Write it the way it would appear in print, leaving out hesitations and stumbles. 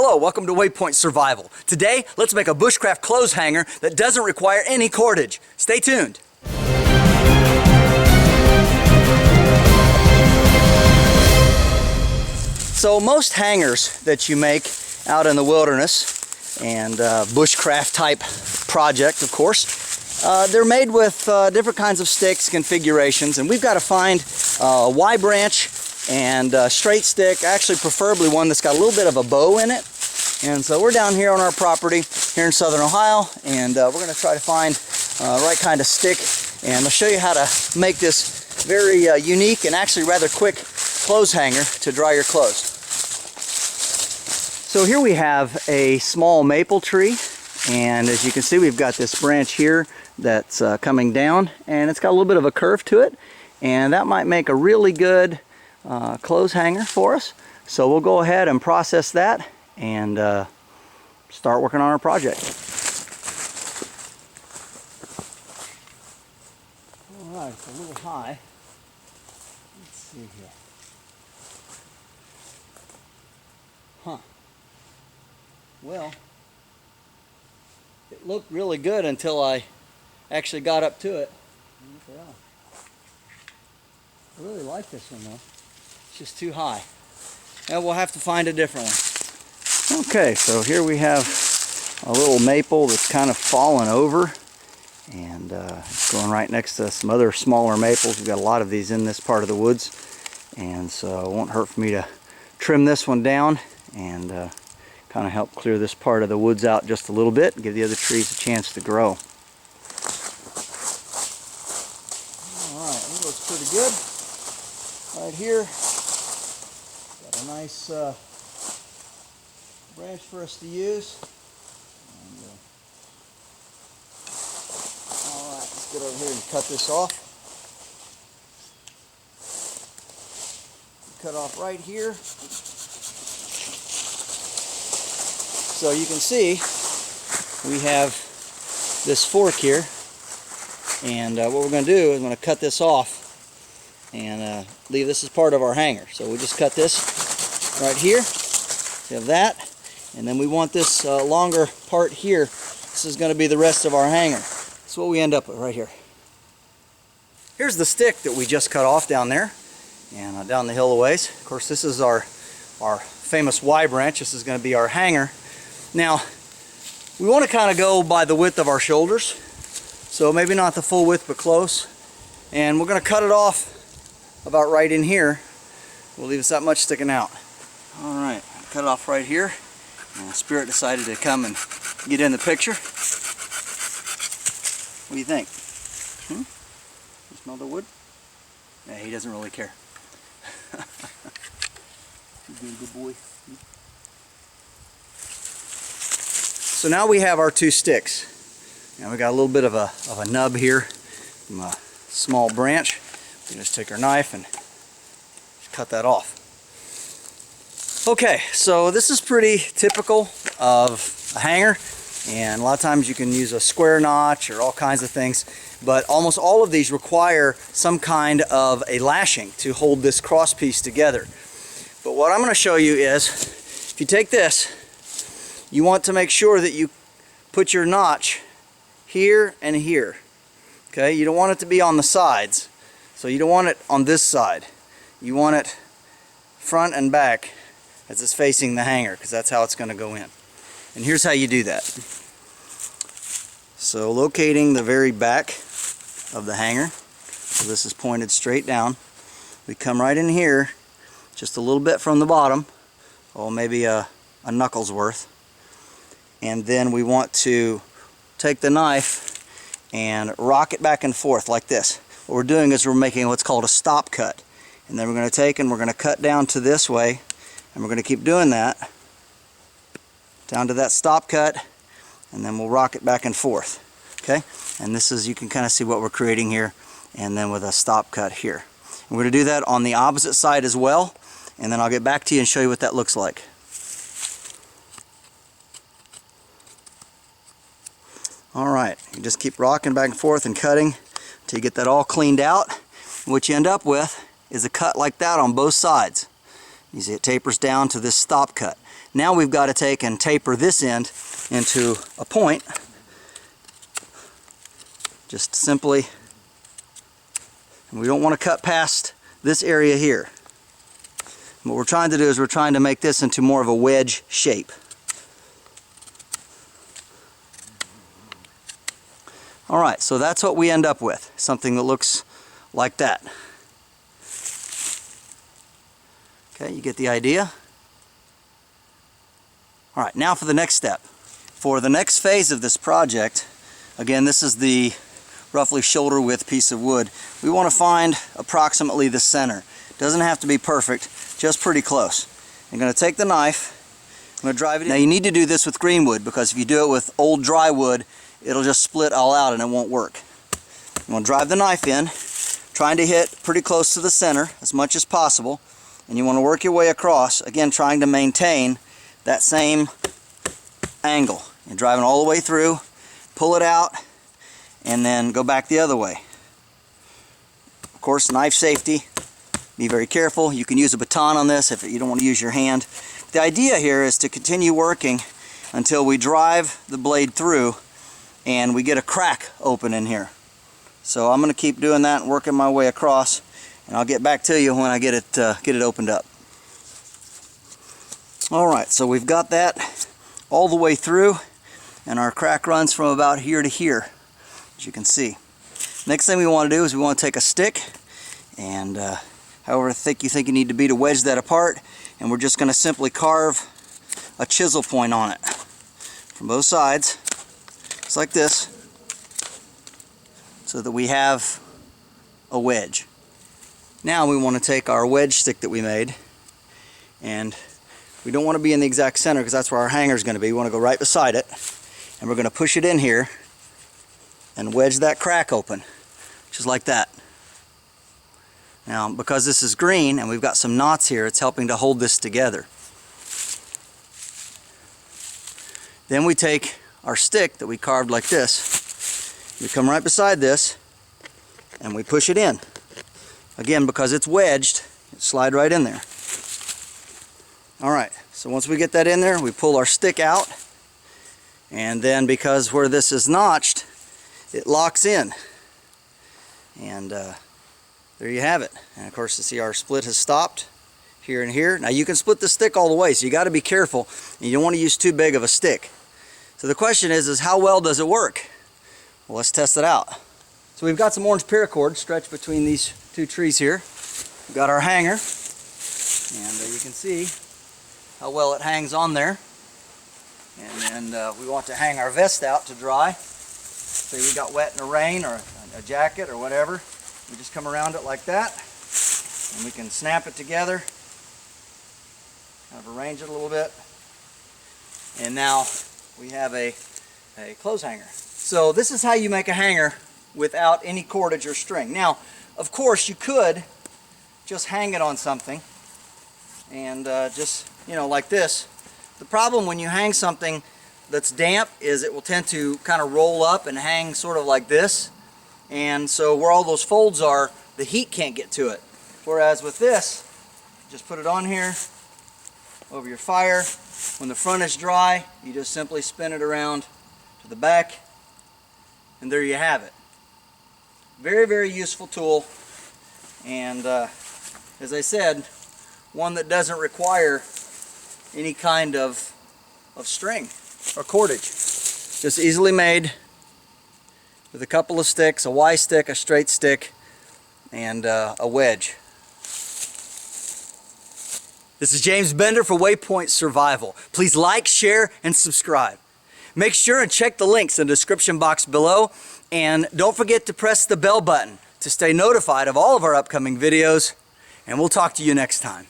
Hello, welcome to Waypoint Survival. Today, let's make a bushcraft clothes hanger that doesn't require any cordage. Stay tuned. So most hangers that you make out in the wilderness, and bushcraft type project of course, they're made with different kinds of sticks, configurations, and we've got to find a Y branch and a straight stick, actually preferably one that's got a little bit of a bow in it. And so we're down here on our property here in southern Ohio, and we're going to try to find the right kind of stick, and I'll show you how to make this very unique and actually rather quick clothes hanger to dry your clothes. So here we have a small maple tree, and as you can see we've got this branch here that's coming down, and it's got a little bit of a curve to it, and that might make a really good clothes hanger for us. So we'll go ahead and process that and start working on our project. Alright, it's a little high. Let's see here. Huh. Well, it looked really good until I actually got up to it. I really like this one though. It's just too high. And we'll have to find a different one. Okay, so here we have a little maple that's kind of fallen over, and it's going right next to some other smaller maples. We've got a lot of these in this part of the woods, and so it won't hurt for me to trim this one down and kind of help clear this part of the woods out just a little bit and give the other trees a chance to grow. Alright, that looks pretty good. Right here, got a nice branch for us to use. Alright, let's get over here and cut this off. Cut off right here. So you can see we have this fork here, and what we're going to do is I'm going to cut this off and leave this as part of our hanger. So we just cut this right here. We have that, and then we want this longer part here. This is going to be the rest of our hanger. That's what we end up with right here. Here's the stick that we just cut off down there, and down the hill a ways. Of course, this is our famous Y branch. This is going to be our hanger. Now, we want to kind of go by the width of our shoulders, so maybe not the full width, but close. And we're going to cut it off about right in here. We'll leave us that much sticking out. Alright, cut it off right here. And Spirit decided to come and get in the picture. What do you think? You smell the wood? Yeah, he doesn't really care. He's being a good boy. So now we have our two sticks. Now we got a little bit of a nub here from a small branch. We can just take our knife and cut that off. Okay, so this is pretty typical of a hanger, and a lot of times you can use a square notch or all kinds of things, but almost all of these require some kind of a lashing to hold this cross piece together. But what I'm going to show you is, if you take this, you want to make sure that you put your notch here and here. Okay, you don't want it to be on the sides. So you don't want it on this side. You want it front and back as it's facing the hanger, because that's how it's going to go in. And here's how you do that. So locating the very back of the hanger, so this is pointed straight down, we come right in here just a little bit from the bottom, oh maybe a knuckle's worth, and then we want to take the knife and rock it back and forth like this. What we're doing is we're making what's called a stop cut, and then we're going to take and we're going to cut down to this way, and we're going to keep doing that down to that stop cut, and then we'll rock it back and forth. Okay, and this is, you can kind of see what we're creating here, and then with a stop cut here. And we're going to do that on the opposite side as well, and then I'll get back to you and show you what that looks like. Alright, you just keep rocking back and forth and cutting until you get that all cleaned out. And what you end up with is a cut like that on both sides. You see it tapers down to this stop cut. Now we've got to take and taper this end into a point. Just simply, and we don't want to cut past this area here. What we're trying to do is we're trying to make this into more of a wedge shape. Alright, so that's what we end up with. Something that looks like that. Okay, you get the idea? Alright, now for the next step. For the next phase of this project, again, this is the roughly shoulder width piece of wood. We want to find approximately the center. Doesn't have to be perfect, just pretty close. I'm going to take the knife, I'm going to drive it in. Now you need to do this with green wood, because if you do it with old dry wood, it'll just split all out and it won't work. I'm going to drive the knife in, trying to hit pretty close to the center as much as possible, and you want to work your way across, again trying to maintain that same angle. You're driving all the way through, pull it out, and then go back the other way. Of course, knife safety, be very careful. You can use a baton on this if you don't want to use your hand. The idea here is to continue working until we drive the blade through and we get a crack open in here. So I'm going to keep doing that and working my way across, and I'll get back to you when I get it opened up. Alright, so we've got that all the way through, and our crack runs from about here to here, as you can see. Next thing we want to do is we want to take a stick, and however thick you think you need to be to wedge that apart, and we're just going to simply carve a chisel point on it from both sides, just like this, so that we have a wedge. Now we want to take our wedge stick that we made, and we don't want to be in the exact center because that's where our hanger is going to be. We want to go right beside it, and we're going to push it in here and wedge that crack open, just like that. Now, because this is green and we've got some knots here, it's helping to hold this together. Then we take our stick that we carved like this, we come right beside this, and we push it in. Again, because it's wedged, it slide right in there. Alright, so once we get that in there, we pull our stick out, and then because where this is notched, it locks in. And there you have it. And of course, you see our split has stopped here and here. Now you can split the stick all the way, so you got to be careful, and you don't want to use too big of a stick. So the question is how well does it work? Well, let's test it out. So we've got some orange paracord stretched between these two trees here. We've got our hanger, and you can see how well it hangs on there. And then we want to hang our vest out to dry. Say we got wet in the rain or a jacket or whatever. We just come around it like that, and we can snap it together, kind of arrange it a little bit, and now we have a clothes hanger. So this is how you make a hanger without any cordage or string. Now, of course, you could just hang it on something and just, you know, like this. The problem when you hang something that's damp is it will tend to kind of roll up and hang sort of like this. And so where all those folds are, the heat can't get to it. Whereas with this, just put it on here over your fire. When the front is dry, you just simply spin it around to the back, and there you have it. Very, very useful tool, and as I said, one that doesn't require any kind of string or cordage. Just easily made with a couple of sticks, a Y stick, a straight stick, and a wedge. This is James Bender for Waypoint Survival. Please like, share, and subscribe. Make sure and check the links in the description box below, and don't forget to press the bell button to stay notified of all of our upcoming videos, and we'll talk to you next time.